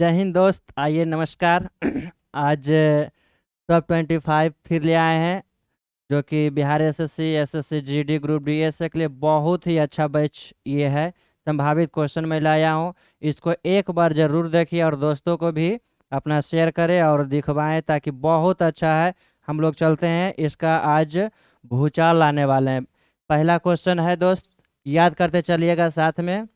जय हिंद दोस्त। आइए नमस्कार। आज टॉप 25 फिर ले आए हैं, जो कि Bihar SSC GD group D S के लिए बहुत ही अच्छा बैच ये है। संभावित क्वेश्चन मैं लाया हूँ, इसको एक बार ज़रूर देखिए और दोस्तों को भी अपना शेयर करें और दिखवाएं, ताकि बहुत अच्छा है। हम लोग चलते हैं, इसका आज भूचाल लाने वाले हैं। पहला क्वेश्चन है दोस्त, याद करते चलिएगा साथ में।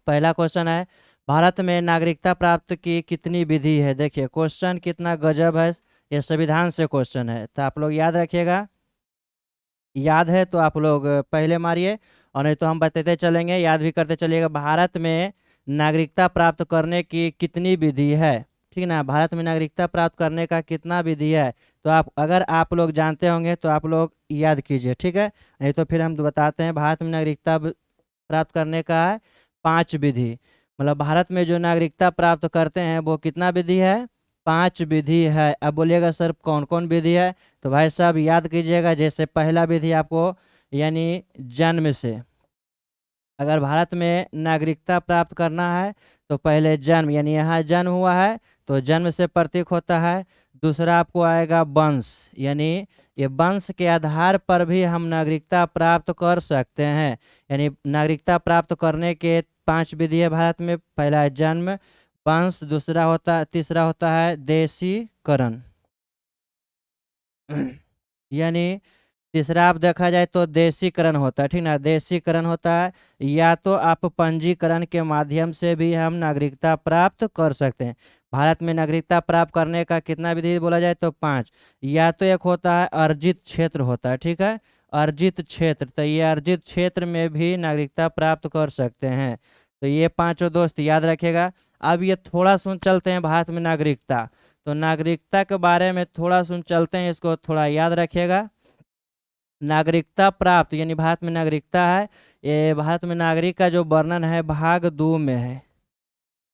पहला क्वेश्चन है, भारत में नागरिकता प्राप्त की कितनी विधि है। देखिए क्वेश्चन कितना गजब है, ये संविधान से क्वेश्चन है, तो आप लोग याद रखिएगा। याद है तो आप लोग पहले मारिए, और नहीं तो हम बताते चलेंगे, याद भी करते चलिएगा। भारत में नागरिकता प्राप्त करने की कितनी विधि है, ठीक ना। भारत में नागरिकता प्राप्त करने का कितना विधि है, तो अगर आप लोग जानते होंगे तो आप लोग याद कीजिए, ठीक है। नहीं तो फिर हम बताते हैं। भारत में नागरिकता प्राप्त करने का है 5 विधि। मतलब भारत में जो नागरिकता प्राप्त करते हैं वो कितना विधि है, 5 विधि है। अब बोलिएगा सर कौन कौन विधि है, तो भाई साहब याद कीजिएगा। जैसे पहला विधि आपको यानी जन्म से, अगर भारत में नागरिकता प्राप्त करना है तो पहले जन्म, यानी यहाँ जन्म हुआ है तो जन्म से प्रतीक होता है। दूसरा आपको आएगा वंश, यानी ये वंश के आधार पर भी हम नागरिकता प्राप्त कर सकते हैं। यानी नागरिकता प्राप्त करने के 5 विधि है भारत में। पहला है जन्म, वंश, तीसरा होता है देशीकरण। यानी तीसरा आप देखा जाए तो देशीकरण होता है, ठीक ना। देशीकरण होता है, या तो आप पंजीकरण के माध्यम से भी हम नागरिकता प्राप्त कर सकते हैं। भारत में नागरिकता प्राप्त करने का कितना विधि बोला जाए तो 5। या तो एक होता है अर्जित क्षेत्र होता है, ठीक है, अर्जित क्षेत्र, तो ये अर्जित क्षेत्र में भी नागरिकता प्राप्त कर सकते हैं। तो ये पांचों दोस्त याद रखेगा। अब ये थोड़ा सुन चलते हैं भारत में नागरिकता, तो नागरिकता के बारे में थोड़ा सुन चलते हैं, इसको थोड़ा याद रखिएगा। नागरिकता प्राप्त यानी भारत में नागरिकता है, ये भारत में नागरिक का जो वर्णन है भाग 2 में है।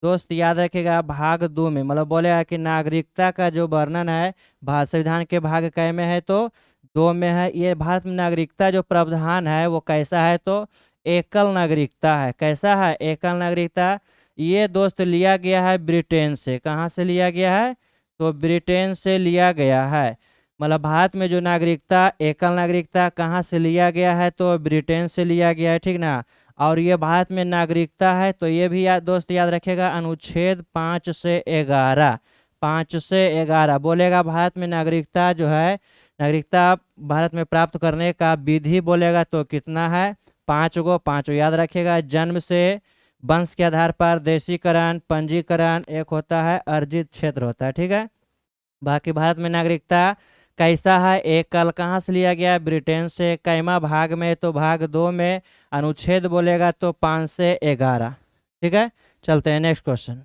दोस्त याद रखिएगा, भाग 2 में, मतलब बोलेगा कि नागरिकता का जो वर्णन है संविधान के भाग कै में है तो 2 में है। ये भारत में नागरिकता जो प्रावधान है वो कैसा है तो एकल नागरिकता है। कैसा है, एकल नागरिकता। ये दोस्त लिया गया है ब्रिटेन से। कहाँ से लिया गया है तो ब्रिटेन से लिया गया है। मतलब भारत में जो नागरिकता, एकल नागरिकता कहाँ से लिया गया है तो ब्रिटेन से लिया गया है, ठीक ना। और ये भारत में नागरिकता है तो ये भी दोस्त याद रखेगा, अनुच्छेद 5 से 11, 5 से 11 बोलेगा भारत में नागरिकता जो है, नागरिकता भारत में प्राप्त करने का विधि बोलेगा तो कितना है, 5 गो। 5 याद रखेगा, जन्म से, वंश के आधार पर, देशीकरण, पंजीकरण, एक होता है अर्जित क्षेत्र होता है, ठीक है। बाकी भारत में नागरिकता कैसा है, एकल, कहाँ से लिया गया, ब्रिटेन से। कैमा भाग में तो भाग 2 में, अनुच्छेद बोलेगा तो 5 से 11, ठीक है। चलते हैं नेक्स्ट क्वेश्चन।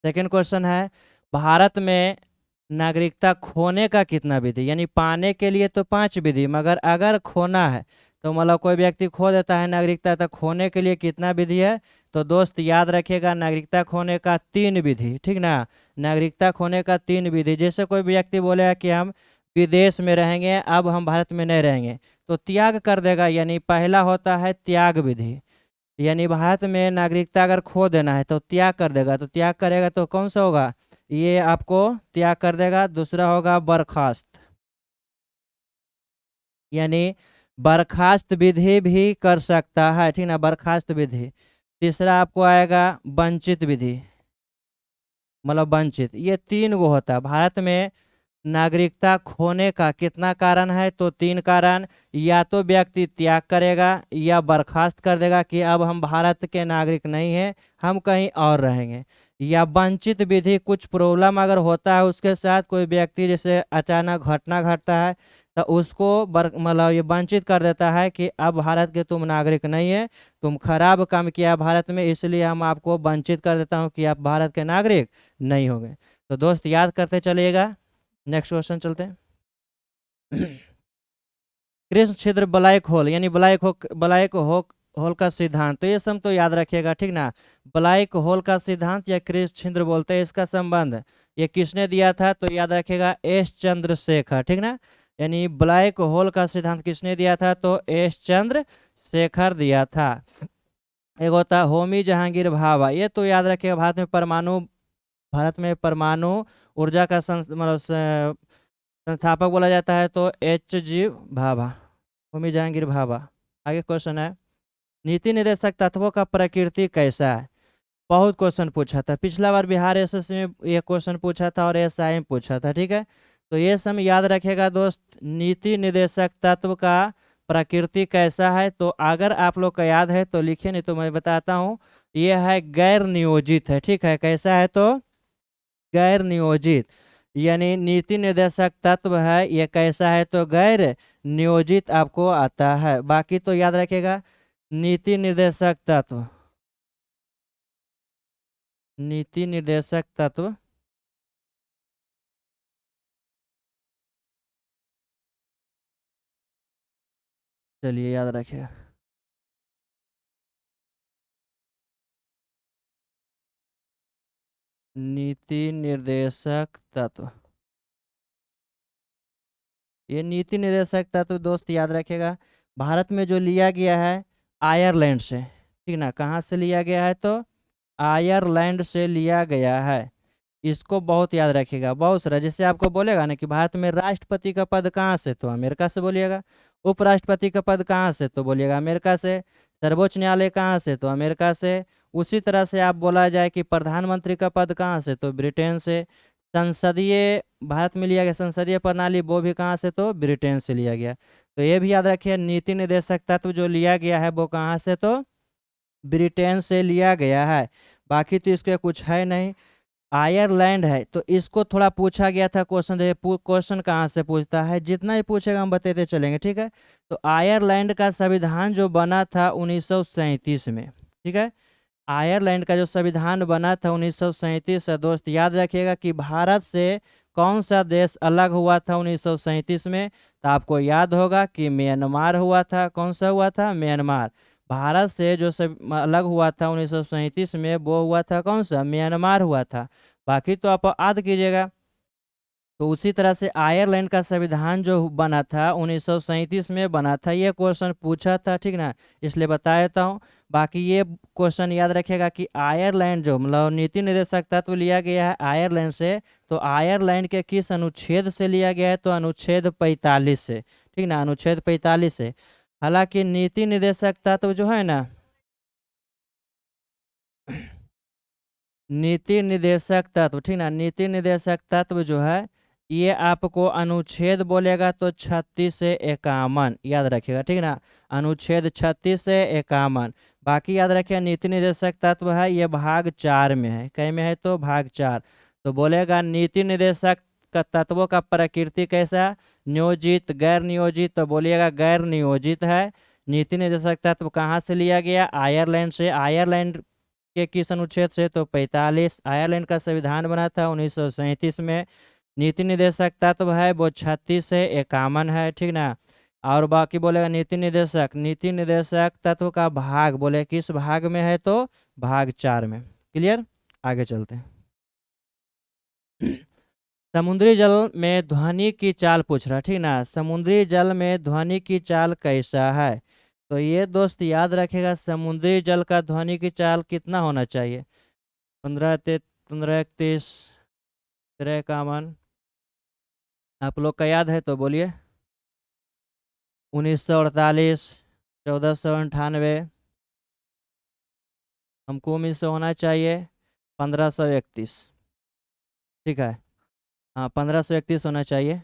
सेकेंड क्वेश्चन है, भारत में नागरिकता खोने का कितना विधि। यानी पाने के लिए तो 5 विधि, मगर अगर खोना है तो मतलब कोई व्यक्ति खो देता है नागरिकता, तो खोने के लिए कितना विधि है तो दोस्त याद रखिएगा, नागरिकता खोने का 3 विधि, ठीक ना। नागरिकता खोने का 3 विधि। जैसे कोई व्यक्ति बोलेगा कि हम विदेश में रहेंगे, अब हम भारत में नहीं रहेंगे, तो त्याग कर देगा। यानी पहला होता है त्याग विधि, यानी भारत में नागरिकता अगर खो देना है तो त्याग कर देगा। तो त्याग करेगा तो कौन सा होगा, ये आपको त्याग कर देगा। दूसरा होगा बर्खास्त, यानी बर्खास्त विधि भी कर सकता है, ठीक ना, बर्खास्त विधि। तीसरा आपको आएगा वंचित विधि, मतलब वंचित। ये 3 गो होता है। भारत में नागरिकता खोने का कितना कारण है तो 3 कारण। या तो व्यक्ति त्याग करेगा या बर्खास्त कर देगा कि अब हम भारत के नागरिक नहीं हैं, हम कहीं और रहेंगे। या वंचित विधि, कुछ प्रॉब्लम अगर होता है उसके साथ, कोई व्यक्ति जैसे अचानक घटना घटता है तो उसको मतलब ये वंचित कर देता है कि अब भारत के तुम नागरिक नहीं है, तुम खराब काम किया भारत में, इसलिए हम आपको वंचित कर देता हूँ कि आप भारत के नागरिक नहीं होंगे। तो दोस्त याद करते चलिएगा। नेक्स्ट क्वेश्चन चलते हैं। कृष्ण छिद्र ब्लैक होल, यानी ब्लैक होल का सिद्धांत, तो ये सब तो याद रखिएगा, ठीक ना। ब्लैक होल का सिद्धांत या कृष्ण छिद्र बोलते हैं, इसका संबंध ये किसने दिया था तो याद रखिएगा एस चंद्रशेखर, ठीक ना। यानी ब्लैक होल का सिद्धांत किसने दिया था तो एस चंद्रशेखर दिया था। एक होता है होमी जहांगीर भाभा, ये तो याद रखिएगा। भारत में परमाणु ऊर्जा का मतलब संस्थापक बोला जाता है तो H.G. भाभा, होमी जहांगीर भाभा। आगे क्वेश्चन है, नीति निर्देशक तत्वों का प्रकृति कैसा है? बहुत क्वेश्चन पूछा था पिछला बार, बिहार एसएससी में ये क्वेश्चन पूछा था और एसआई में पूछा था, ठीक है। तो ये सब याद रखेगा दोस्त, नीति निर्देशक तत्व का प्रकृति कैसा है। तो अगर आप लोग का याद है तो लिखिए, नहीं तो मैं बताता हूँ। ये है गैर नियोजित है, ठीक है। कैसा है तो गैर नियोजित, यानी नीति निर्देशक तत्व है ये कैसा है तो गैर नियोजित आपको आता है। बाकी तो याद रखेगा, नीति निर्देशक तत्व, नीति निर्देशक तत्व चलिए याद रखिए, नीति निर्देशक तत्व, ये नीति निर्देशक तत्व दोस्त याद रखेगा, भारत में जो लिया गया है आयरलैंड से, ठीक ना। कहाँ से लिया गया है तो आयरलैंड से लिया गया है। इसको बहुत याद रखिएगा। बहुत सारा जैसे आपको बोलेगा ना कि भारत में राष्ट्रपति का पद कहाँ से, तो अमेरिका से बोलिएगा। उपराष्ट्रपति का पद कहाँ से, तो बोलिएगा अमेरिका से। सर्वोच्च न्यायालय कहाँ से, तो अमेरिका से। उसी तरह से आप बोला जाए कि प्रधानमंत्री का पद कहाँ से, तो ब्रिटेन से। संसदीय भारत में लिया गया संसदीय प्रणाली, वो भी कहाँ से, तो ब्रिटेन से लिया गया। तो ये भी याद रखिए, नीति निर्देशक तत्व जो लिया गया है वो कहाँ से, तो ब्रिटेन से लिया गया है। बाकी तो इसके कुछ है नहीं। आयरलैंड है तो इसको थोड़ा पूछा गया था क्वेश्चन, देखिए क्वेश्चन कहाँ से पूछता है, जितना ही पूछेगा हम बताते चलेंगे, ठीक है। तो आयरलैंड का संविधान जो बना था 1937 में, ठीक है। आयरलैंड का जो संविधान बना था 1937 से दोस्त याद रखिएगा कि भारत से कौन सा देश अलग हुआ था 1937 में, तो आपको याद होगा कि म्यांमार हुआ था। कौन सा हुआ था, म्यांमार। भारत से जो सब अलग हुआ था 1937 में, वो हुआ था कौन सा, म्यांमार हुआ था। बाकी तो आप याद कीजिएगा। तो उसी तरह से आयरलैंड का संविधान जो बना था 1937 में बना था, ये क्वेश्चन पूछा था, ठीक ना, इसलिए बता देता हूँ। बाकी ये क्वेश्चन याद रखेगा कि आयरलैंड जो मतलब नीति निर्देशक तत्व लिया गया है आयरलैंड से, तो आयरलैंड के किस अनुच्छेद से लिया गया है, तो अनुच्छेद 45 से, ठीक ना, अनुच्छेद 45 से। हालांकि नीति निर्देशक तत्व जो है ना, नीति निर्देशक तत्व, ठीक ना, नीति निर्देशक तत्व जो है ये आपको अनुच्छेद बोलेगा तो 36 से 51 याद रखिएगा, ठीक ना। अनुच्छेद 36 से 51। बाकी याद रखिए नीति निर्देशक तत्व है ये भाग 4 में है। कै में है, तो भाग 4। तो बोलेगा नीति निर्देशक का तत्वों का प्रकृति कैसा, नियोजित, गैर नियोजित, तो बोलिएगा गैर नियोजित है। नीति निर्देशक तत्व कहाँ से लिया गया, आयरलैंड से। आयरलैंड के किस अनुच्छेद से, तो 45। आयरलैंड का संविधान बना था 1937 में। नीति निर्देशक तत्व है वो 36 से 51 है, ठीक ना। और बाकी बोलेगा नीति निर्देशक तत्व का भाग बोले किस भाग में है, तो भाग 4 में। क्लियर, आगे चलते हैं। समुद्री जल में ध्वनि की चाल पूछ रहा, ठीक ना। समुद्री जल में ध्वनि की चाल कैसा है, तो ये दोस्त याद रखेगा, समुद्री जल का ध्वनि की चाल कितना होना चाहिए, 15 31 53। आप लोग का याद है तो बोलिए। 1948, 1498, हमको उम्मीद से होना चाहिए 1531, ठीक है। हाँ 1531 होना चाहिए।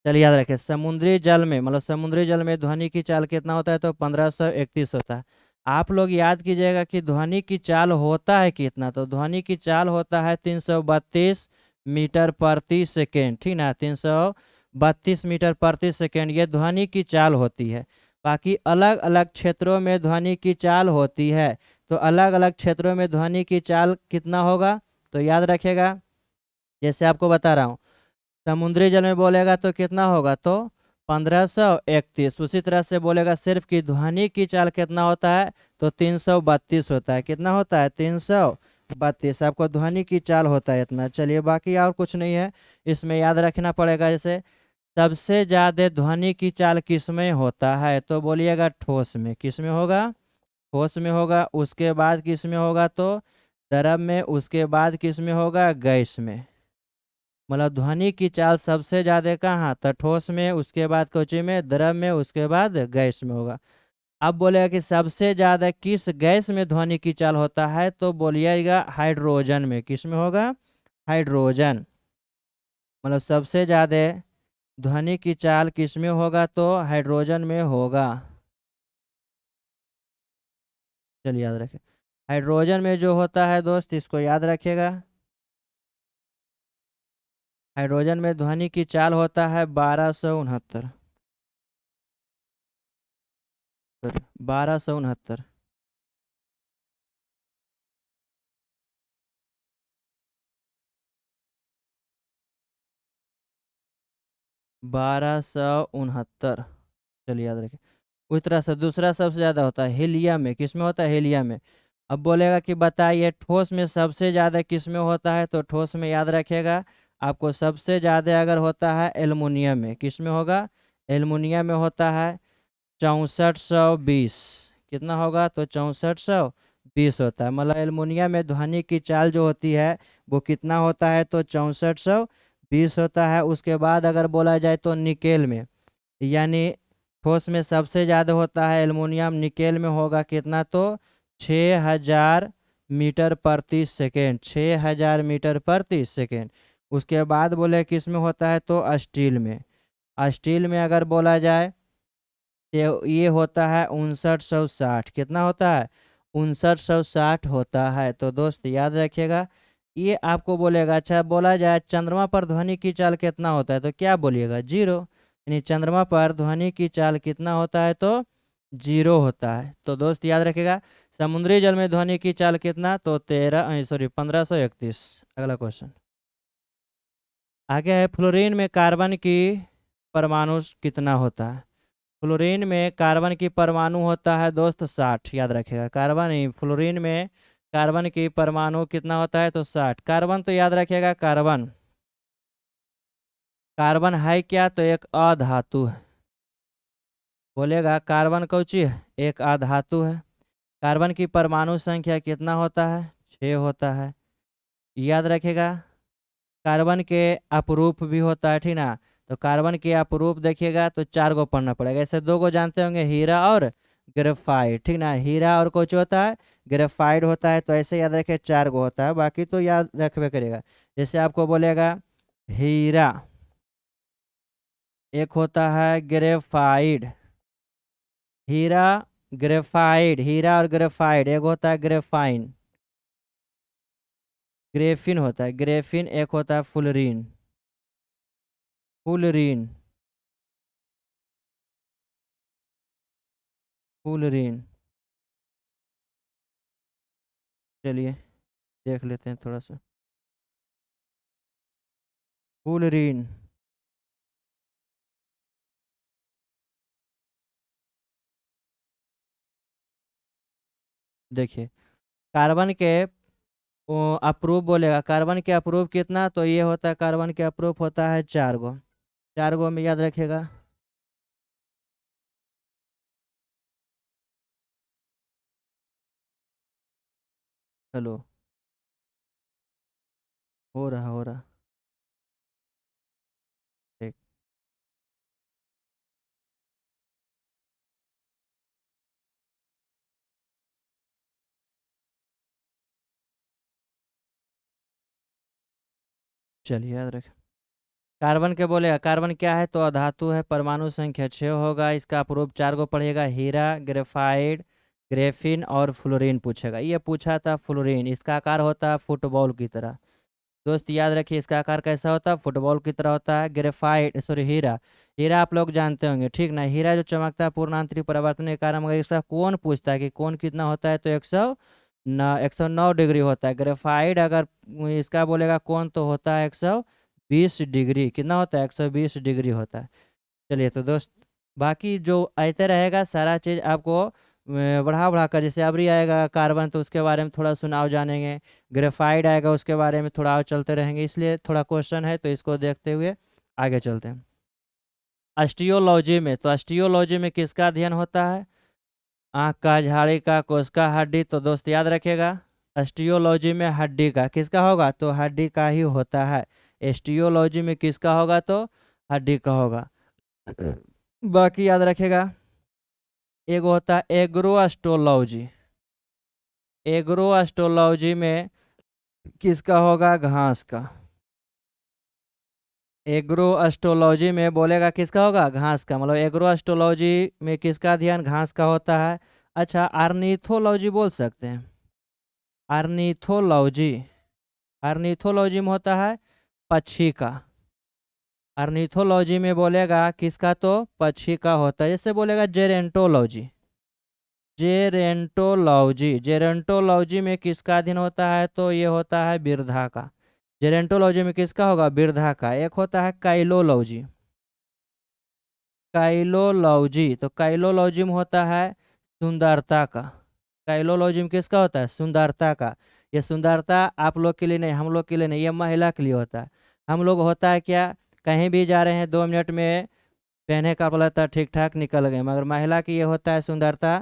चलिए याद रखें, समुद्री जल में मतलब समुद्री जल में ध्वनि की चाल कितना होता है, तो 1531 होता है। आप लोग याद कीजिएगा कि ध्वनि की चाल होता है कितना, तो ध्वनि की चाल होता है 332 मीटर प्रति सेकेंड, ठीक ना। 332 मीटर प्रति सेकेंड ये ध्वनि की चाल होती है। बाकी अलग अलग क्षेत्रों में ध्वनि की चाल होती है, तो अलग अलग क्षेत्रों में ध्वनि की चाल कितना होगा, तो याद रखेगा। जैसे आपको बता रहा हूँ, समुद्री जल में बोलेगा तो कितना होगा, तो 1531। उसी तरह से बोलेगा सिर्फ कि ध्वनि की चाल कितना होता है, तो 332 होता है। कितना होता है, 332 आपको ध्वनि की चाल होता है इतना। चलिए बाकी और कुछ नहीं है इसमें, याद रखना पड़ेगा। जैसे सबसे ज्यादा ध्वनि की चाल किस में होता है, तो बोलिएगा ठोस में। किस में होगा, ठोस में होगा, उसके बाद किस में होगा तो द्रव में, उसके बाद किस में होगा गैस में। मतलब ध्वनि की चाल सबसे ज्यादा कहाँ, तो ठोस में, उसके बाद कोची में, द्रव में, उसके बाद गैस में होगा। अब बोलेगा कि सबसे ज्यादा किस गैस में ध्वनि की चाल होता है, तो बोलिएगा हाइड्रोजन में। किस में होगा, हाइड्रोजन। मतलब सबसे ज्यादा ध्वनि की चाल किस में होगा तो हाइड्रोजन में होगा। चलिए याद रखें, हाइड्रोजन में जो होता है दोस्त, इसको याद रखिएगा। हाइड्रोजन में ध्वनि की चाल होता है 1269। 1269। 1269। चलिए याद रखें। उस तरह से दूसरा सबसे ज्यादा होता है हीलियम में। किस में होता है, हीलियम में। अब बोलेगा कि बताइए ठोस में सबसे ज्यादा किस में होता है, तो ठोस में याद रखिएगा आपको सबसे ज्यादा अगर होता है एल्युमिनियम में। किस में होगा, एल्युमिनियम में होता है 6420। कितना होगा तो 6420 होता है। मतलब एल्युमिनियम में ध्वनि की चाल जो होती है वो कितना होता है तो 6420 होता है। उसके बाद अगर बोला जाए तो निकेल में, यानी ठोस में सबसे ज़्यादा होता है एल्युमिनियम, निकेल में होगा कितना तो 6000 मीटर प्रति सेकेंड। 6000 मीटर प्रति सेकेंड। उसके बाद बोले किस में होता है तो स्टील में। स्टील में अगर बोला जाए तो ये होता है 5960। कितना होता है, 5960 होता है। तो दोस्त याद रखिएगा, ये आपको बोलेगा। अच्छा बोला जाए चंद्रमा पर ध्वनि की चाल कितना होता है, तो क्या बोलिएगा, जीरो। यानी चंद्रमा पर ध्वनि की चाल कितना होता है तो जीरो होता है। तो दोस्त याद रखिएगा, समुद्री जल में ध्वनि की चाल कितना तो 1531। अगला क्वेश्चन आगे है, फ्लोरीन में कार्बन की परमाणु कितना होता है। फ्लोरीन में कार्बन की परमाणु होता है दोस्त 60। याद रखिएगा, कार्बन ही फ्लोरीन में कार्बन की परमाणु कितना होता है तो 60। कार्बन तो याद रखिएगा, कार्बन, कार्बन है क्या तो एक अधातु है। बोलेगा कार्बन कौची है, एक अधातु है। कार्बन की परमाणु संख्या कितना होता है, 6 होता है। याद रखिएगा, कार्बन के अपरूप भी होता है, ठीक ना। तो कार्बन के अपरूप देखिएगा तो 4 गो पढ़ना पड़ेगा। ऐसे 2 गो जानते होंगे, हीरा और ग्रेफाइट, ठीक ना। हीरा और कुछ होता है, ग्रेफाइट होता है। तो ऐसे याद रखे 4 गो होता है, बाकी तो याद रखबे करेगा। जैसे आपको बोलेगा हीरा, एक होता है ग्रेफाइड। हीरा, ग्रेफाइड, हीरा और ग्रेफाइड। एक होता है ग्रेफाइन, ग्रेफिन होता है, ग्रेफिन। एक होता है फुलरीन, फुलरीन, फुलरीन। चलिए देख लेते हैं थोड़ा सा, फुलरीन। देखिए कार्बन के अप्रूव बोलेगा, कार्बन के अप्रूव कितना तो ये होता है, कार्बन के अप्रूव होता है 4 गो। 4 गो में याद रखिएगा। हेलो, हो रहा। ठीक। चलिए याद रखें, कार्बन के बोलेगा, कार्बन क्या है तो अधातु है, परमाणु संख्या 6 होगा। इसका अप्रूव 4 गो पड़ेगा, हीरा, ग्रेफाइड, ग्रेफिन और फ्लोरीन पूछेगा। ये पूछा था फ्लोरीन, इसका आकार होता है फुटबॉल की तरह। दोस्त याद रखिए, इसका आकार कैसा होता है, फुटबॉल की तरह होता है। ग्रेफाइट सॉरी हीरा, हीरा आप लोग जानते होंगे, ठीक ना। हीरा जो चमकता है पूर्ण आंतरिक परावर्तन के कारण, मगर इसका कौन पूछता है कि कौन कितना होता है तो 109 डिग्री होता है। ग्रेफाइट अगर इसका बोलेगा कौन तो होता है 120 डिग्री। कितना होता है 120 डिग्री होता है। चलिए तो दोस्त बाकी जो आते रहेगा सारा चीज़ आपको बढ़ा बढ़ा कर, जैसे अबरी आएगा कार्बन तो उसके बारे में थोड़ा सुनाव जानेंगे, ग्रेफाइड आएगा उसके बारे में थोड़ा और चलते रहेंगे। इसलिए थोड़ा क्वेश्चन है तो इसको देखते हुए आगे चलते हैं। अस्टियोलॉजी में, तो अस्टियोलॉजी में किसका अध्ययन होता है आँख का, झाड़ी का, कोशिका, हड्डी। तो दोस्त याद रखिएगा ऑस्टियोलॉजी में हड्डी का किसका होगा, तो हड्डी का ही होता है। एस्टियोलॉजी में किसका होगा, तो हड्डी का होगा। बाकी याद रखिएगा एक होता है एग्रोएस्ट्रोलॉजी। एग्रोएस्ट्रोलॉजी में किसका होगा, घास का। एग्रोएस्ट्रोलॉजी में बोलेगा किसका होगा, घास का। मतलब एग्रोएस्ट्रोलॉजी में किसका अध्ययन, घास का होता है। अच्छा, आर्निथोलॉजी बोल सकते हैं। आर्निथोलॉजी, आर्निथोलॉजी में होता है पक्षी का। आर्निथोलॉजी में बोलेगा किसका, तो पक्षी का होता है। जैसे बोलेगा जेरेंटोलॉजी, जेरेंटोलॉजी, जेरेंटोलॉजी में किसका अध्ययन होता है, तो ये होता है बिरधा का। जेरेंटोलॉजी में किसका होगा, बिरधा का। एक होता है काइलोलॉजी, काइलोलॉजी, तो काइलोलॉजी में होता है सुंदरता का। काइलोलॉजी में किसका होता है, सुंदरता का। ये सुंदरता आप लोग के लिए नहीं, हम लोग के लिए नहीं, ये महिला के लिए होता है। हम लोग होता है क्या, कहीं भी जा रहे हैं 2 मिनट में पहने का बोला था ठीक ठाक निकल गए, मगर महिला की ये होता है सुंदरता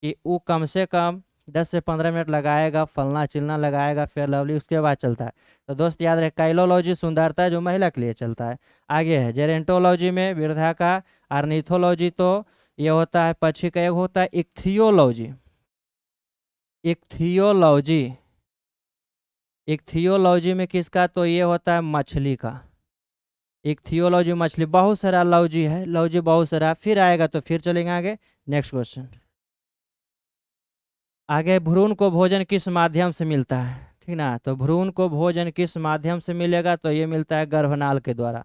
कि वो कम से कम 10 से 15 मिनट लगाएगा, फलना चिलना लगाएगा, फेयर लवली, उसके बाद चलता है। तो दोस्त याद रहे काइलोलॉजी सुंदरता जो महिला के लिए चलता है। आगे है जेरेंटोलॉजी में वृद्धा का। आर्निथोलॉजी तो ये होता है पक्षी का। एक होता है इक्थियोलॉजी, इक्थियोलॉजी, इक्थियोलॉजी में किसका, तो ये होता है मछली का। इक्थियोलॉजी मछली, बहुत सारा लॉजी है, लॉजी बहुत सारा, फिर आएगा तो फिर चलेंगे आगे। नेक्स्ट क्वेश्चन आगे, भ्रूण को भोजन किस माध्यम से मिलता है, ठीक ना। तो भ्रूण को भोजन किस माध्यम से मिलेगा, तो ये मिलता है गर्भनाल के द्वारा।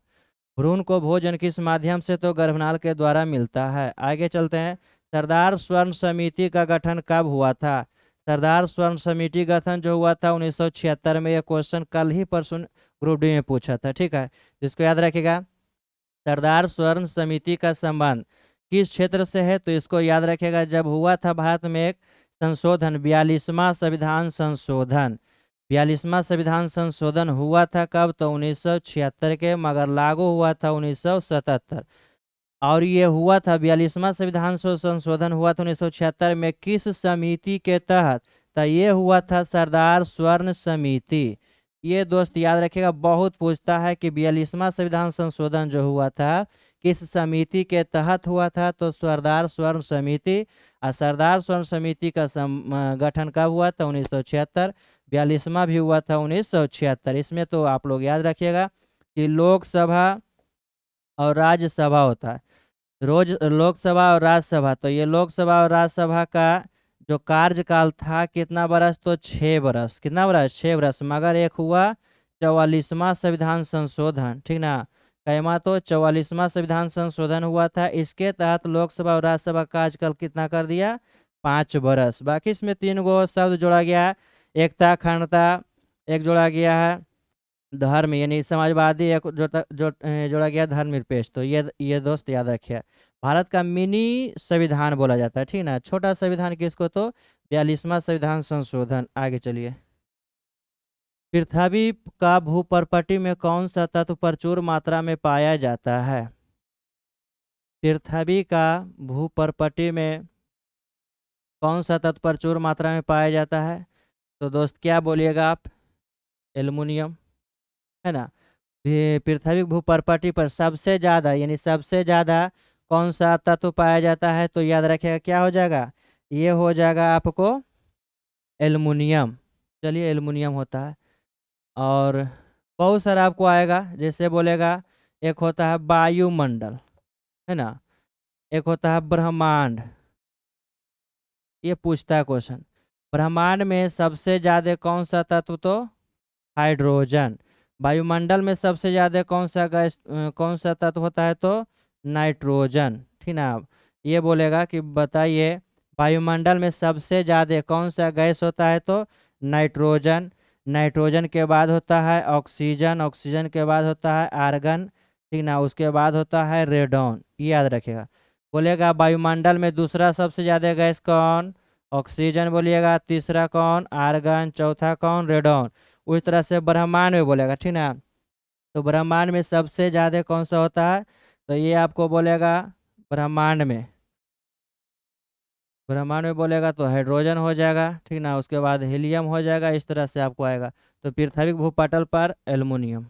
भ्रूण को भोजन किस माध्यम से, तो गर्भनाल के द्वारा मिलता है। आगे चलते हैं, सरदार स्वर्ण समिति का गठन कब हुआ था। सरदार स्वर्ण समिति गठन जो हुआ था 1976 में। यह क्वेश्चन कल ही परसों ग्रुप डी में पूछा था, ठीक है, जिसको याद रखिएगा। सरदार स्वर्ण समिति का संबंध किस क्षेत्र से है, तो इसको याद रखिएगा जब हुआ था भारत में एक संशोधन, 42वां संविधान संशोधन। 42वां संविधान संशोधन हुआ था कब, तो 1976 के, मगर लागू हुआ था 1977। और ये हुआ था 42वां संविधान संशोधन हुआ था 1976 में किस समिति के तहत, तो ये हुआ था सरदार स्वर्ण समिति। ये दोस्त याद रखिएगा, बहुत पूछता है कि 42वां संविधान संशोधन जो हुआ था किस समिति के तहत हुआ था, तो सरदार स्वर्ण समिति। और सरदार स्वर्ण समिति का गठन कब हुआ था, 1976। 42वां भी हुआ था 1976। इसमें तो आप लोग याद रखिएगा कि लोकसभा और राज्यसभा होता है, रोज लोकसभा और राज्यसभा। तो ये लोकसभा और राज्यसभा का जो कार्यकाल था कितना बरस, तो 6 बरस। कितना बरस, 6 बरस। मगर एक हुआ 44वां संविधान संशोधन, ठीक ना। कैमा, तो 44वां संविधान संशोधन हुआ था, इसके तहत लोकसभा और राज्यसभा का कार्यकाल कितना कर दिया, 5 बरस। बाकी इसमें 3 गो शब्द जोड़ा गया है, एकता, अखंडता, एक जोड़ा गया है धर्म यानी समाजवादी, एक जोड़ा गया धर्मनिरपेक्ष। तो ये दोस्त याद रखिए, भारत का मिनी संविधान बोला जाता है, ठीक ना, छोटा संविधान किसको, तो 42वां संविधान संशोधन। आगे चलिए, पृथ्वी का भूपर्पटी में कौन सा तत्व प्रचुर मात्रा में पाया जाता है। पृथ्वी का भूपर्पटी में कौन सा तत्व प्रचुर मात्रा में पाया जाता है, तो दोस्त क्या बोलिएगा आप, एल्युमिनियम, है ना। पृथ्वी भूपर्पटी पर सबसे ज़्यादा यानी सबसे ज़्यादा कौन सा तत्व पाया जाता है, तो याद रखिएगा क्या हो जाएगा, ये हो जाएगा आपको एल्युमिनियम। चलिए एल्युमिनियम होता है। और बहुत सारा आपको आएगा, जैसे बोलेगा एक होता है वायुमंडल, है ना, एक होता है ब्रह्मांड। ये पूछता है क्वेश्चन, ब्रह्मांड में सबसे ज़्यादा कौन सा तत्व, तो हाइड्रोजन। वायुमंडल में सबसे ज़्यादा कौन सा गैस कौन सा तत्व होता है, तो नाइट्रोजन, ठीक ना। ये बोलेगा कि बताइए वायुमंडल में सबसे ज़्यादा कौन सा गैस होता है, तो नाइट्रोजन। नाइट्रोजन के बाद होता है ऑक्सीजन, ऑक्सीजन के बाद होता है आर्गन, ठीक ना, उसके बाद होता है रेडॉन। ये याद रखिएगा। बोलेगा वायुमंडल में दूसरा सबसे ज़्यादा गैस कौन, ऑक्सीजन बोलिएगा, तीसरा कौन, आर्गन, चौथा कौन, रेडॉन। उस तरह से ब्रह्मांड में बोलेगा, ठीक ना। तो ब्रह्मांड में सबसे ज़्यादा कौन सा होता है, तो ये आपको बोलेगा ब्रह्मांड में ब्रह्मांड में बोलेगा तो हाइड्रोजन हो जाएगा, ठीक ना, उसके बाद हीलियम हो जाएगा, इस तरह से आपको आएगा। तो पृथ्वी भूपटल पर एल्युमिनियम।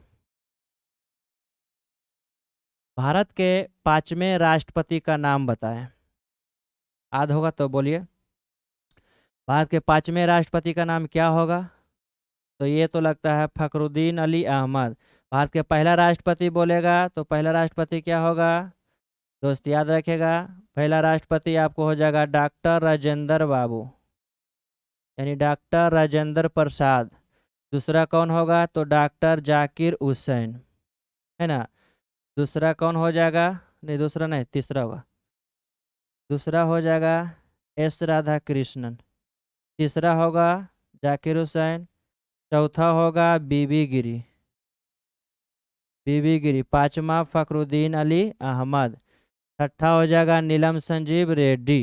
भारत के 5वें राष्ट्रपति का नाम बताएं। याद होगा तो बोलिए। भारत के 5वें राष्ट्रपति का नाम क्या होगा? तो ये तो लगता है फखरुद्दीन अली अहमद। भारत के पहला राष्ट्रपति बोलेगा तो पहला राष्ट्रपति क्या होगा? दोस्त याद रखेगा, पहला राष्ट्रपति आपको हो जाएगा डॉक्टर राजेंद्र बाबू, यानी डॉक्टर राजेंद्र प्रसाद। दूसरा कौन होगा? तो डॉक्टर जाकिर हुसैन, है ना। दूसरा कौन हो जाएगा? नहीं दूसरा नहीं, तीसरा होगा। दूसरा हो जाएगा एस राधा कृष्णन। तीसरा होगा जाकिर हुसैन। चौथा होगा बीबी गिरी, बीबी गिरी। पांचवा फखरुद्दीन अली अहमद। छठा हो जाएगा नीलम संजीव रेड्डी,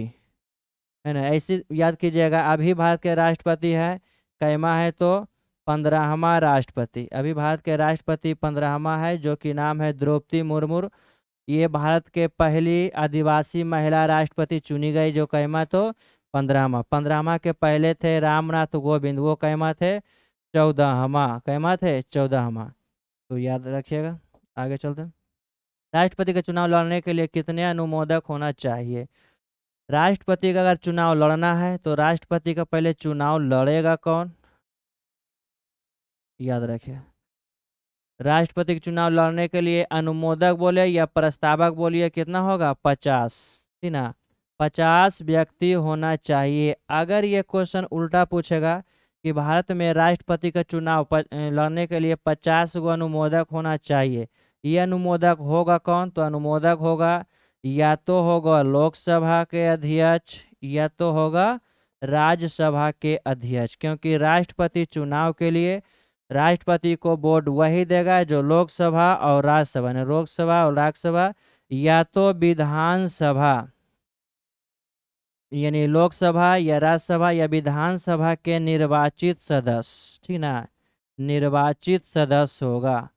है ना। ऐसे याद कीजिएगा। अभी भारत के राष्ट्रपति है कैमा है? तो 15वां राष्ट्रपति। अभी भारत के राष्ट्रपति 15वां है, जो कि नाम है द्रौपदी मुर्मू। ये भारत के पहली आदिवासी महिला राष्ट्रपति चुनी गई, जो कैमा तो 15वां। 15वां के पहले थे रामनाथ कोविंद, वो कैमा थे 14वां। कैमा थे 14वां। तो याद रखिएगा। आगे चलते हैं। राष्ट्रपति का चुनाव लड़ने के लिए कितने अनुमोदक होना चाहिए? राष्ट्रपति का अगर चुनाव लड़ना है तो राष्ट्रपति का पहले चुनाव लड़ेगा कौन? याद रखिए। राष्ट्रपति के चुनाव लड़ने के लिए अनुमोदक बोले या प्रस्तावक बोलिए, कितना होगा? 50, ठीक ना। 50 व्यक्ति होना चाहिए। अगर ये क्वेश्चन उल्टा पूछेगा कि भारत में राष्ट्रपति का चुनाव लड़ने के लिए 50 गो अनुमोदक होना चाहिए, ये अनुमोदक होगा कौन? तो अनुमोदक होगा या तो होगा लोकसभा के अध्यक्ष या तो होगा राज्यसभा के अध्यक्ष, क्योंकि राष्ट्रपति चुनाव के लिए राष्ट्रपति को वोट वही देगा जो लोकसभा और राज्यसभा ने, लोकसभा और राज्यसभा या तो विधानसभा, यानी लोकसभा या राज्यसभा या विधानसभा के निर्वाचित सदस्य, ठीक ना, निर्वाचित सदस्य होगा।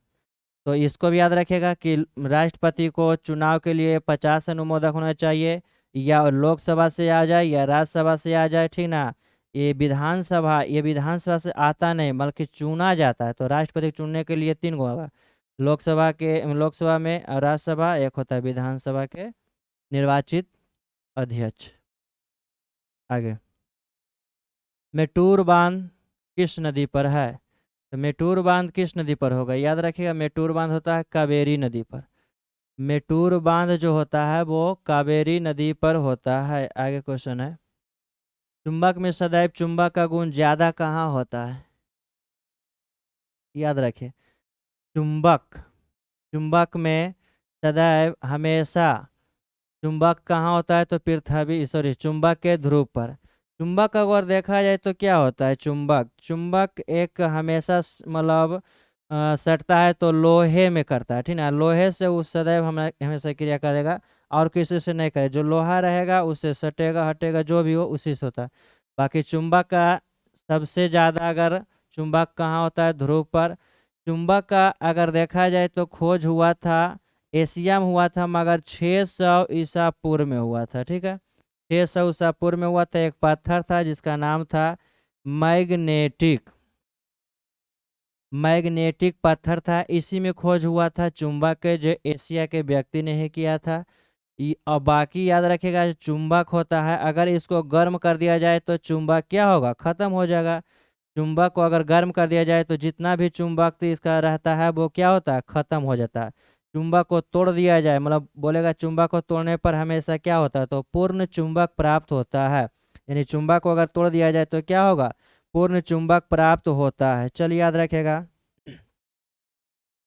तो इसको भी याद रखेगा कि राष्ट्रपति को चुनाव के लिए 50 अनुमोदक होना चाहिए, या लोकसभा से आ जाए या राज्यसभा से आ जाए, ठीक ना। ये विधानसभा से आता नहीं बल्कि चुना जाता है। तो राष्ट्रपति चुनने के लिए 3 गो होगा, लोकसभा में और राज्यसभा, एक होता है विधानसभा के निर्वाचित अध्यक्ष। आगे, मेटूर बांध किस नदी पर है? तो मेटूर बांध किस नदी पर होगा? याद रखिएगा, मेटूर बांध होता है कावेरी नदी पर। मेटूर बांध जो होता है वो कावेरी नदी पर होता है। आगे क्वेश्चन है, चुंबक में सदैव चुंबक का गुण ज्यादा कहाँ होता है? याद रखिए, चुंबक चुंबक में सदैव हमेशा चुंबक कहाँ होता है? तो पृथ्वी चुंबक के ध्रुव पर। चुंबक अगर देखा जाए तो क्या होता है? चुंबक एक हमेशा मतलब सटता है तो लोहे में करता है, ठीक ना। लोहे से वो सदैव हमेशा क्रिया करेगा और किसी से नहीं करे। जो लोहा रहेगा उससे सटेगा हटेगा, जो भी हो उसी से होता है। बाकी चुंबक का सबसे ज़्यादा अगर चुंबक कहाँ होता है? ध्रुव पर। चुंबक का अगर देखा जाए तो खोज हुआ था एशिया में हुआ था, मगर 600 ईसा पूर्व में हुआ था, ठीक है। 600 ईसा पूर्व में हुआ था। एक पत्थर था जिसका नाम था मैग्नेटिक मैग्नेटिक पत्थर था, इसी में खोज हुआ था चुंबक के, जो एशिया के व्यक्ति ने ही किया था। और बाकी याद रखेगा, जो चुंबक होता है अगर इसको गर्म कर दिया जाए तो चुंबक क्या होगा? खत्म हो जाएगा। चुंबक को अगर गर्म कर दिया जाए तो जितना भी चुंबक तो इसका रहता है वो क्या होता है? खत्म हो जाता है। चुंबक को तोड़ दिया जाए, मतलब बोलेगा चुंबक को तोड़ने पर हमेशा क्या होता है? तो पूर्ण चुंबक प्राप्त होता है। यानी चुंबक को अगर तोड़ दिया जाए तो क्या होगा? पूर्ण चुंबक प्राप्त होता है। चलिए याद रखेगा।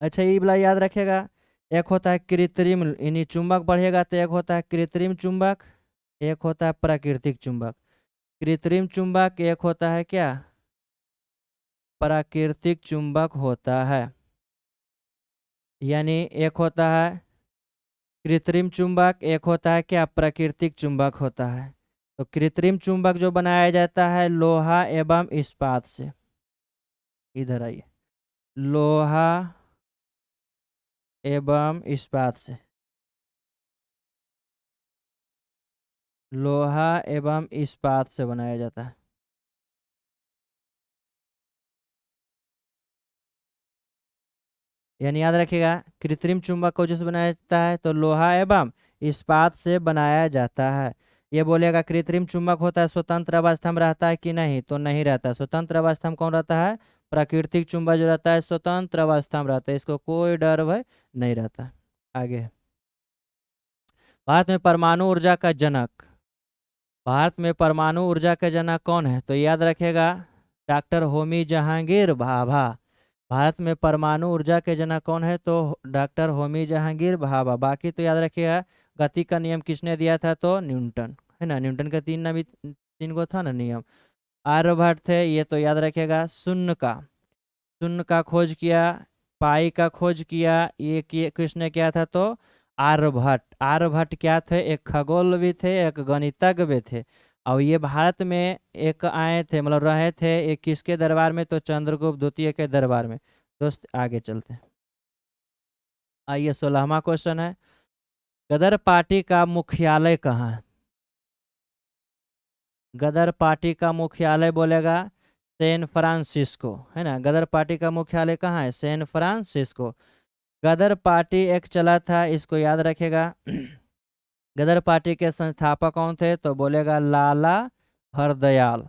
अच्छा ये वाला याद रखेगा, एक होता है कृत्रिम, यानी चुंबक बढ़ेगा तो एक होता है कृत्रिम चुंबक, एक होता है प्राकृतिक चुंबक। कृत्रिम चुंबक एक होता है क्या? प्राकृतिक चुंबक होता है। यानी एक होता है कृत्रिम चुंबक, एक होता है क्या? प्राकृतिक चुंबक होता है। तो कृत्रिम चुंबक जो बनाया जाता है लोहा एवं इस्पात से। इधर आइए, लोहा एवं इस्पात से। लोहा एवं इस्पात से बनाया जाता है। यानी याद रखिएगा, कृत्रिम चुंबक को जिससे बनाया जाता है तो लोहा एवं इस्पात से बनाया जाता है। ये बोलेगा कृत्रिम चुंबक होता है स्वतंत्र अवस्था में रहता है कि नहीं, तो नहीं रहता। स्वतंत्र अवस्था में कौन रहता है? प्राकृतिक चुंबक जो रहता है स्वतंत्र अवस्था में रहता है, इसको कोई डर भय नहीं रहता। आगे, भारत में परमाणु ऊर्जा का जनक, भारत में परमाणु ऊर्जा के जनक कौन है? तो याद रखेगा डॉक्टर होमी जहांगीर भाभा। भारत में परमाणु ऊर्जा के जनक कौन है? तो डॉक्टर होमी जहांगीर भाभा। बाकी तो याद रखिएगा गति का नियम किसने दिया था? तो न्यूटन, है ना। न्यूटन का तीन गो था ना नियम। आर्यभट्ट थे, ये तो याद रखेगा। शून्य का खोज किया, पाई का खोज किया, ये किसने किया था? तो आर्यभट्ट। आर्यभट्ट क्या थे? एक खगोल भी थे, एक गणितज्ञ भी थे। और ये भारत में एक आए थे, मतलब रहे थे, एक किसके दरबार में? तो चंद्रगुप्त द्वितीय के दरबार में। दोस्त आगे चलते हैं। आइए 16वां क्वेश्चन है, गदर पार्टी का मुख्यालय कहाँ है? गदर पार्टी का मुख्यालय बोलेगा सैन फ्रांसिस्को, है ना। गदर पार्टी का मुख्यालय कहाँ है? San Francisco. गदर पार्टी एक चला था, इसको याद रखेगा। गदर पार्टी के संस्थापक कौन थे? तो बोलेगा लाला हरदयाल।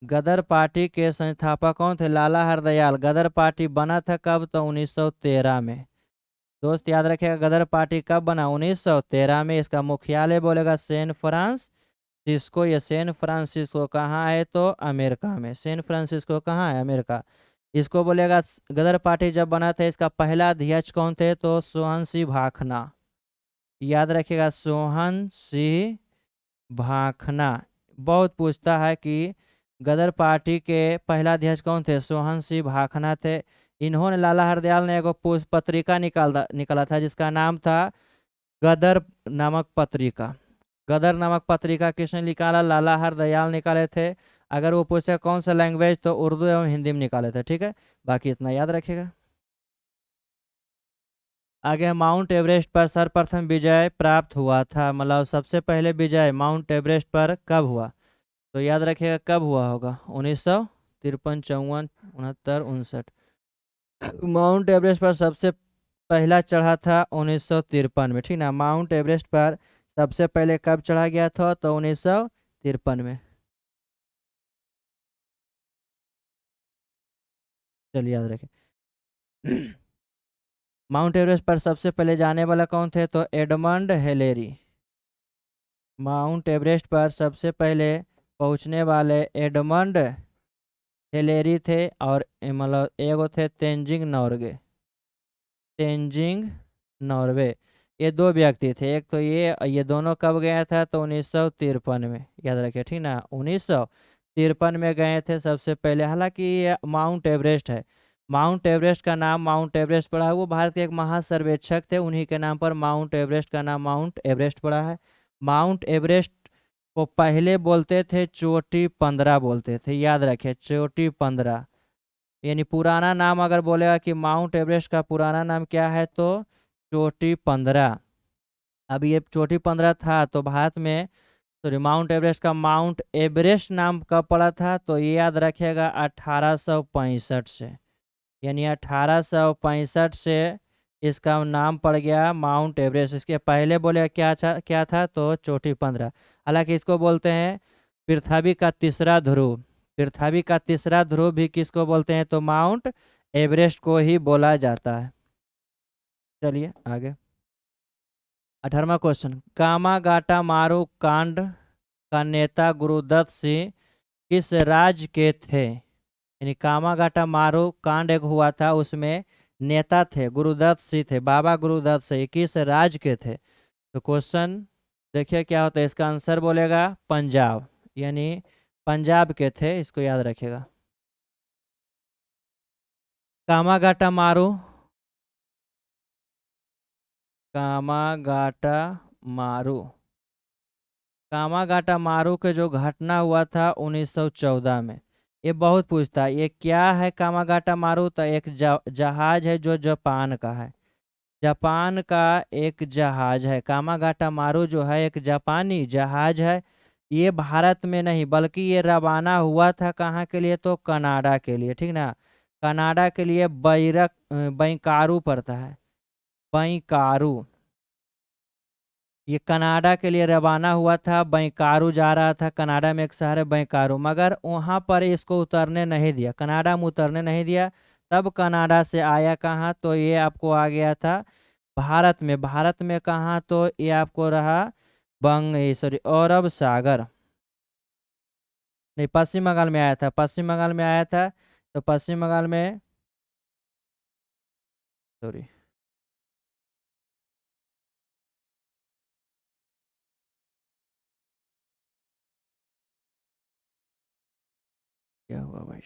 गदर पार्टी के संस्थापक कौन थे? लाला हरदयाल। गदर पार्टी बना था कब? तो 1913 में। दोस्त याद रखेगा गदर पार्टी कब बना? 1913 में। इसका मुख्यालय बोलेगा सैन फ्रांसिस्को। ये सैन फ्रांसिस्को कहाँ है? तो अमेरिका में। सैन फ्रांसिस्को कहाँ है? अमेरिका। इसको बोलेगा गदर पार्टी जब बना था, इसका पहला अध्यक्ष कौन थे? तो सोहन सिंह भाखना। याद रखिएगा सोहन सिंह भाखना। बहुत पूछता है कि गदर पार्टी के पहला अध्यक्ष कौन थे? सोहन सिंह भाखना थे। इन्होंने, लाला हरदयाल ने एक पत्रिका निकाला था जिसका नाम था गदर नामक पत्रिका। गदर नामक पत्रिका किसने निकाला? लाला हरदयाल निकाले थे। अगर वो पूछे कौन सा लैंग्वेज, तो उर्दू एवं हिंदी में निकाले थे। ठीक है, बाकी इतना याद रखिएगा। आगे, माउंट एवरेस्ट पर सर्वप्रथम विजय प्राप्त हुआ था, मतलब सबसे पहले विजय माउंट एवरेस्ट पर कब हुआ? तो याद रखिएगा कब हुआ होगा? 1953, 54, 69, 69। माउंट एवरेस्ट पर सबसे पहला चढ़ा था 1953 में, ठीक ना। माउंट एवरेस्ट पर सबसे पहले कब चढ़ा गया था? तो 1953 में। चलिए याद रखें। माउंट एवरेस्ट पर सबसे पहले जाने वाला कौन थे? तो एडमंड हिलेरी। माउंट एवरेस्ट पर सबसे पहले पहुंचने वाले एडमंड हिलेरी थे। और मतलब एगो थे तेंजिंग नॉर्गे। तेंजिंग नॉर्वे। ये दो व्यक्ति थे। एक तो ये दोनों कब गया था? तो 1953 में। याद रखिए, ठीक ना। 1953 में गए थे सबसे पहले। हालांकि ये माउंट एवरेस्ट है, माउंट एवरेस्ट का नाम माउंट एवरेस्ट पड़ा है। वो भारत के एक महासर्वेक्षक थे, उन्हीं के नाम पर माउंट एवरेस्ट का नाम माउंट एवरेस्ट पड़ा है। माउंट एवरेस्ट को पहले बोलते थे चोटी 15 बोलते थे। याद रखिए चोटी 15। यानी पुराना नाम अगर बोलेगा कि माउंट एवरेस्ट का पुराना नाम क्या है? तो चोटी 15। अब ये चोटी 15 था तो भारत में, सॉरी, माउंट एवरेस्ट का माउंट एवरेस्ट नाम कब पड़ा था? तो ये याद रखिएगा 1865 से। यानी 1865 से इसका नाम पड़ गया माउंट एवरेस्ट। इसके पहले बोले क्या था? तो चोटी 15। हालांकि इसको बोलते हैं पृथ्वी का तीसरा ध्रुव। पृथ्वी का तीसरा ध्रुव भी किसको बोलते हैं? तो माउंट एवरेस्ट को ही बोला जाता है। चलिए आगे, 18वां क्वेश्चन, कामागाटा मारू कांड का नेता गुरुदत्त सिंह किस राज्य के थे? यानी कामागाटा मारू कांड एक हुआ था, उसमें नेता थे गुरुदत्त सिंह थे, बाबा गुरुदत्त सिंह। किस राज्य के थे? तो क्वेश्चन देखिए क्या होता है। इसका आंसर बोलेगा पंजाब। यानी पंजाब के थे, इसको याद रखिएगा। कामागाटा मारू, कामागाटा मारू, कामागाटा मारू के जो घटना हुआ था 1914 में। ये बहुत पूछता है, ये क्या है कामागाटा मारू? तो एक जहाज है जो जापान का है। जापान का एक जहाज है, कामागाटा मारू जो है एक जापानी जहाज है। ये भारत में नहीं बल्कि ये रवाना हुआ था कहाँ के लिए, तो कनाडा के लिए, ठीक ना। कनाडा के लिए बैंकारू पड़ता है, बैंकारू। ये कनाडा के लिए रवाना हुआ था, बैंकारू जा रहा था, कनाडा में एक शहर है बैंकारू, मगर वहाँ पर इसको उतरने नहीं दिया, कनाडा में उतरने नहीं दिया। तब कनाडा से आया कहाँ, तो ये आपको आ गया था भारत में। भारत में कहाँ, तो ये आपको रहा सॉरी अरब सागर, नहीं पश्चिम बंगाल में आया था, पश्चिम बंगाल में आया था। तो पश्चिम बंगाल में, सॉरी, क्या हुआ भाई।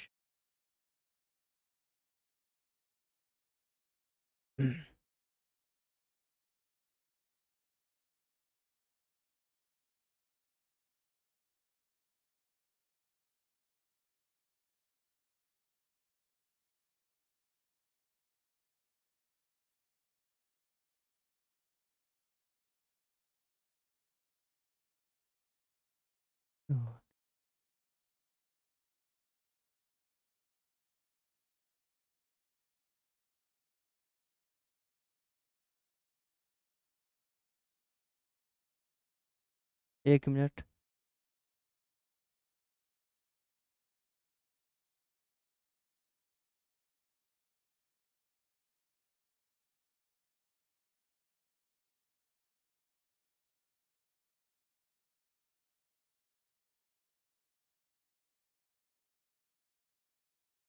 एक मिनट।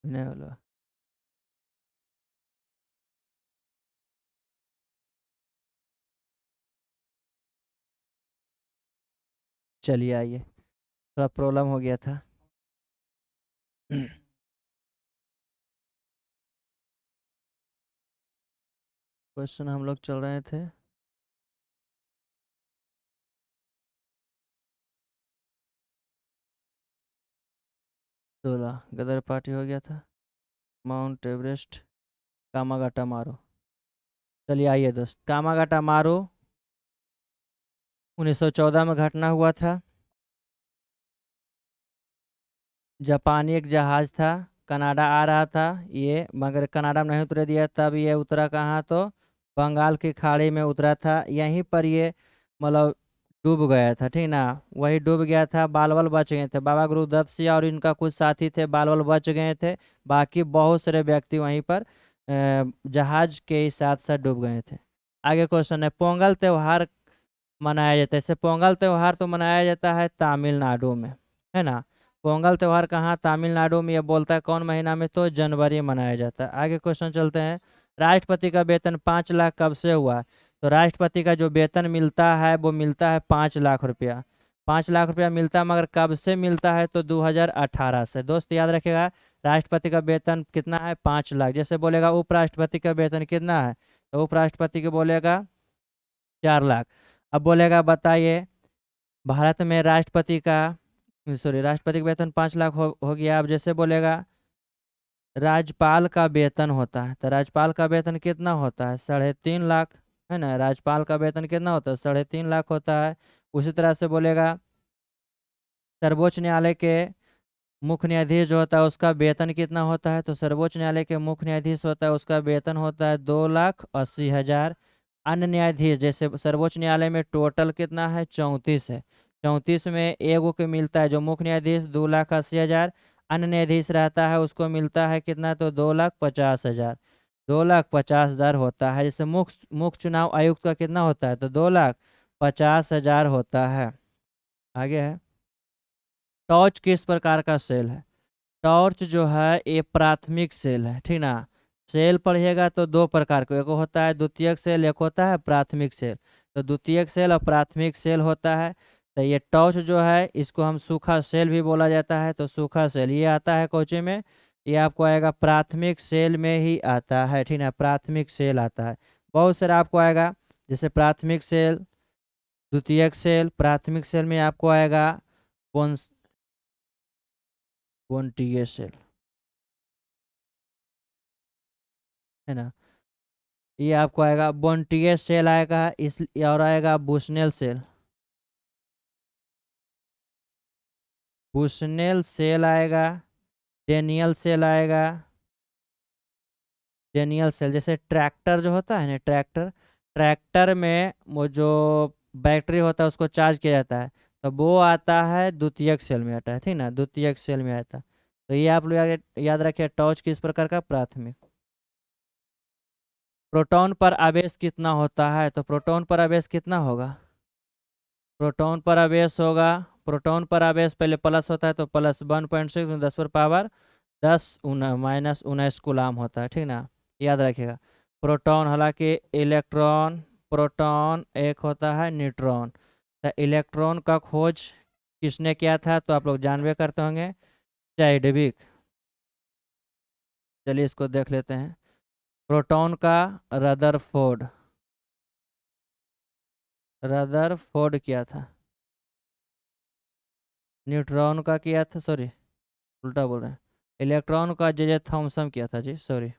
नहीं बोलो। चलिए आइए, थोड़ा प्रॉब्लम हो गया था। क्वेश्चन हम लोग चल रहे थे, 16 गदर पार्टी हो गया था, माउंट एवरेस्ट, कामागाटा मारो। चलिए आइए दोस्त, कामागाटा मारो 1914 में घटना हुआ था। जापानी एक जहाज था, कनाडा आ रहा था ये, मगर कनाडा में नहीं उतरे दिया, तब ये उतरा कहाँ, तो बंगाल की खाड़ी में उतरा था। यहीं पर ये मतलब डूब गया था, ठीक ना। वही डूब गया था, बाल बाल बच गए थे, बाबा गुरुदत्त सिंह और इनका कुछ साथी थे, बाल बाल बच गए थे। बाकी बहुत सारे व्यक्ति वहीं पर जहाज के ही साथ साथ डूब गए थे। आगे क्वेश्चन है, पोंगल त्योहार मनाया जाता है। जैसे पोंगल त्योहार तो मनाया जाता है तमिलनाडु में, है ना। पोंगल त्योहार कहाँ, तमिलनाडु में। ये बोलता है कौन महीना में, तो जनवरी में मनाया जाता है। आगे क्वेश्चन चलते हैं, राष्ट्रपति का वेतन 5 लाख कब से हुआ। तो राष्ट्रपति का जो वेतन मिलता है वो मिलता है 5 लाख रुपया। 5 लाख रुपया मिलता है, मगर कब से मिलता है, तो 2018 से। दोस्त याद रखेगा, राष्ट्रपति का वेतन कितना है, 5 लाख। जैसे बोलेगा उपराष्ट्रपति का वेतन कितना है, तो उपराष्ट्रपति के बोलेगा 4 लाख। अब बोलेगा बताइए, भारत में राष्ट्रपति का, सॉरी, राष्ट्रपति का वेतन 5 लाख हो गया। अब जैसे बोलेगा राज्यपाल का वेतन होता है, तो राज्यपाल का वेतन कितना होता है, 3.5 लाख, है ना। राज्यपाल का वेतन कितना होता है, 3.5 लाख होता है। उसी तरह से बोलेगा सर्वोच्च न्यायालय के मुख्य न्यायाधीश जो होता है उसका वेतन कितना होता है, तो सर्वोच्च न्यायालय के मुख्य न्यायाधीश होता है उसका वेतन होता है 2,80,000। अन्य न्यायाधीश, जैसे सर्वोच्च न्यायालय में टोटल कितना है, 34 है, 34 में एगो के मिलता है जो मुख्य न्यायाधीश 2,80,000। अन्य न्यायाधीश रहता है उसको मिलता है कितना, तो 2,50,000, 2,50,000 होता है। जैसे मुख्य मुख्य चुनाव आयुक्त का कितना होता है, तो 2,50,000 होता है। आगे है, टॉर्च किस प्रकार का सेल है। टॉर्च जो है ये प्राथमिक सेल है, ठीक ना। सेल पढ़िएगा तो दो प्रकार का, एक होता है द्वितीयक सेल, एक होता है प्राथमिक सेल। तो द्वितीयक सेल और प्राथमिक सेल होता है। तो ये टॉर्च जो है इसको हम सूखा सेल भी बोला जाता है, तो सूखा सेल ये आता है कोचिंग में, ये आपको आएगा प्राथमिक सेल में ही आता है, ठीक ना, प्राथमिक सेल आता है। बहुत सारा आपको आएगा, जैसे प्राथमिक सेल, द्वितीयक सेल, प्राथमिक सेल में आपको आएगा कौन, कौन टी सेल, है ना। ये आपको आएगा बोन्टिए सेल आएगा, इस और आएगा बुशनेल सेल, बुशनेल सेल आएगा, डेनियल सेल आएगा, डेनियल सेल। जैसे ट्रैक्टर जो होता है ना, ट्रैक्टर, ट्रैक्टर में वो जो बैटरी होता है उसको चार्ज किया जाता है, तो वो आता है द्वितीयक सेल में आता है, ठीक ना, द्वितीयक सेल में आता है। तो ये आप लोग याद रखिए, टॉर्च किस प्रकार का, प्राथमिक। प्रोटॉन पर आवेश कितना होता है, तो प्रोटॉन पर आवेश कितना होगा, प्रोटॉन पर आवेश होगा, प्रोटॉन पर आवेश पहले प्लस होता है तो प्लस 1.6 10 पर पावर 10 माइनस 19 कूलाम होता है, ठीक ना, याद रखिएगा। प्रोटॉन, हालांकि इलेक्ट्रॉन, प्रोटॉन एक होता है न्यूट्रॉन। तो इलेक्ट्रॉन का खोज किसने किया था, तो आप लोग जानबे करते होंगे, चाइडविक। चलिए इसको देख लेते हैं। प्रोटॉन का रदरफोर्ड, रदरफोर्ड किया था। न्यूट्रॉन का किया था, सॉरी उल्टा बोल रहे हैं, इलेक्ट्रॉन का जे जे थॉमसन किया था जी, सॉरी।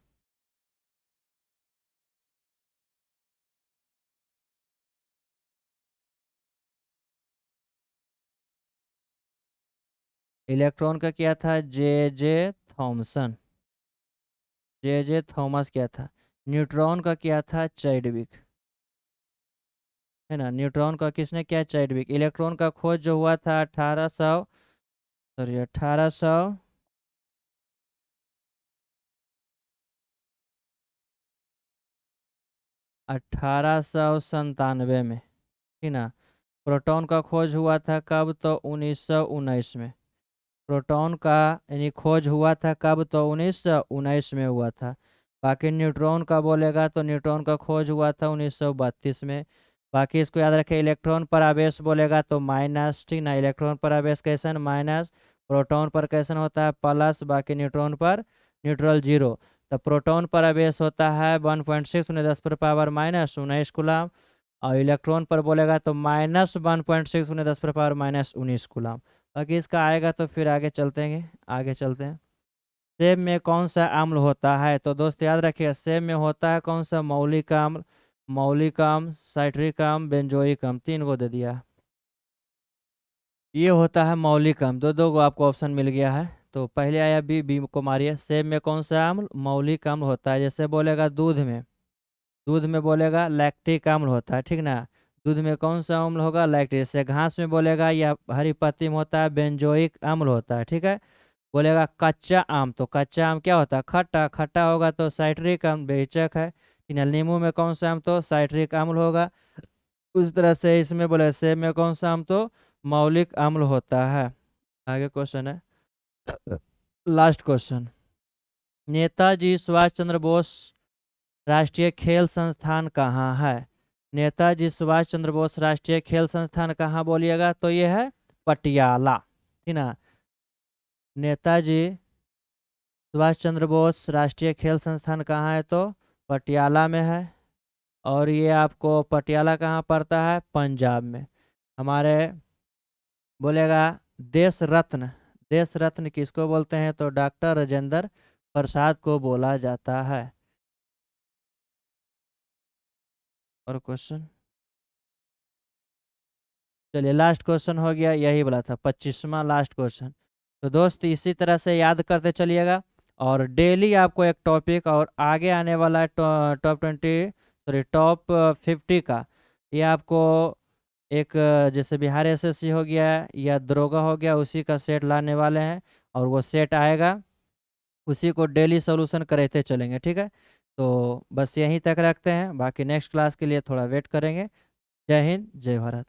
इलेक्ट्रॉन का किया था जे जे थॉमसन, जे जे थॉमस किया था। न्यूट्रॉन का किया था चाइडविक, है ना, न्यूट्रॉन का किसने किया, चाइडविक। इलेक्ट्रॉन का खोज जो हुआ था 1800, सॉरी 1897 में, ठीक ना। प्रोटॉन का खोज हुआ था कब, तो 1919 में। प्रोटॉन का यानी खोज हुआ था कब, तो 1919 में हुआ था। बाकी न्यूट्रॉन का बोलेगा तो न्यूट्रॉन का खोज हुआ था 1932 में। बाकी इसको याद रखें, इलेक्ट्रॉन पर आवेश बोलेगा तो माइनस, ठीक ना, इलेक्ट्रॉन पर आवेश कैसन, माइनस। प्रोटॉन पर कैसन होता है, प्लस। बाकी न्यूट्रॉन पर न्यूट्रल जीरो। तो प्रोटॉन पर आवेश होता है 1.6 × 10 पर पावर माइनस 19 कूलाम, और इलेक्ट्रॉन पर बोलेगा तो -1.6 × 10 पर पावर माइनस 19 कूलाम। बाकी इसका आएगा तो फिर आगे चलते हैं, आगे चलते हैं। सेब में कौन सा अम्ल होता है, तो दोस्त याद रखिए, सेब में होता है कौन सा, मौलिक अम्ल, मौलिक अम्ल, साइट्रिक अम्ल, बेंजोइक अम्ल, 3 को दे दिया। ये होता है मौलिक अम्ल, दो दो को आपको ऑप्शन मिल गया है। तो पहले आया बी, बी को मारिए। सेब में कौन सा अम्ल, मौलिक अम्ल होता है। जैसे बोलेगा दूध में, दूध में बोलेगा लैक्टिक अम्ल होता है, ठीक ना। दूध में कौन सा अम्ल होगा, लैक्टिक। जैसे घास में बोलेगा या हरी पत्ती में होता है, बेंजोइक अम्ल होता है, ठीक है। बोलेगा कच्चा आम, तो कच्चा आम क्या होता है, खट्टा, खट्टा होगा तो साइट्रिक अम्ल, बेहिचक है, ठीक है। नींबू में कौन सा आम, तो साइट्रिक अम्ल होगा। उस तरह से इसमें बोले सेब में कौन सा आम, तो मौलिक अम्ल होता है। आगे क्वेश्चन है, लास्ट क्वेश्चन। नेताजी सुभाष चंद्र बोस राष्ट्रीय खेल संस्थान कहाँ है। नेताजी सुभाष चंद्र बोस राष्ट्रीय खेल संस्थान कहाँ बोलिएगा, तो ये है पटियाला, ठीक ना। नेताजी सुभाष चंद्र बोस राष्ट्रीय खेल संस्थान कहाँ है, तो पटियाला में है। और ये आपको पटियाला कहाँ पड़ता है, पंजाब में। हमारे बोलेगा देश रत्न, देश रत्न किसको बोलते हैं, तो डॉक्टर राजेंद्र प्रसाद को बोला जाता है। और क्वेश्चन, चलिए लास्ट क्वेश्चन हो गया, यही बोला था 25वां लास्ट क्वेश्चन। तो दोस्त इसी तरह से याद करते चलिएगा, और डेली आपको एक टॉपिक, और आगे आने वाला है टॉप 20, सॉरी टॉप 50 का, ये आपको एक जैसे बिहार एसएससी हो गया या दरोगा हो गया, उसी का सेट लाने वाले हैं। और वो सेट आएगा, उसी को डेली सोल्यूशन करते चलेंगे, ठीक है। तो बस यहीं तक रखते हैं, बाकी नेक्स्ट क्लास के लिए थोड़ा वेट करेंगे। जय हिंद, जय भारत।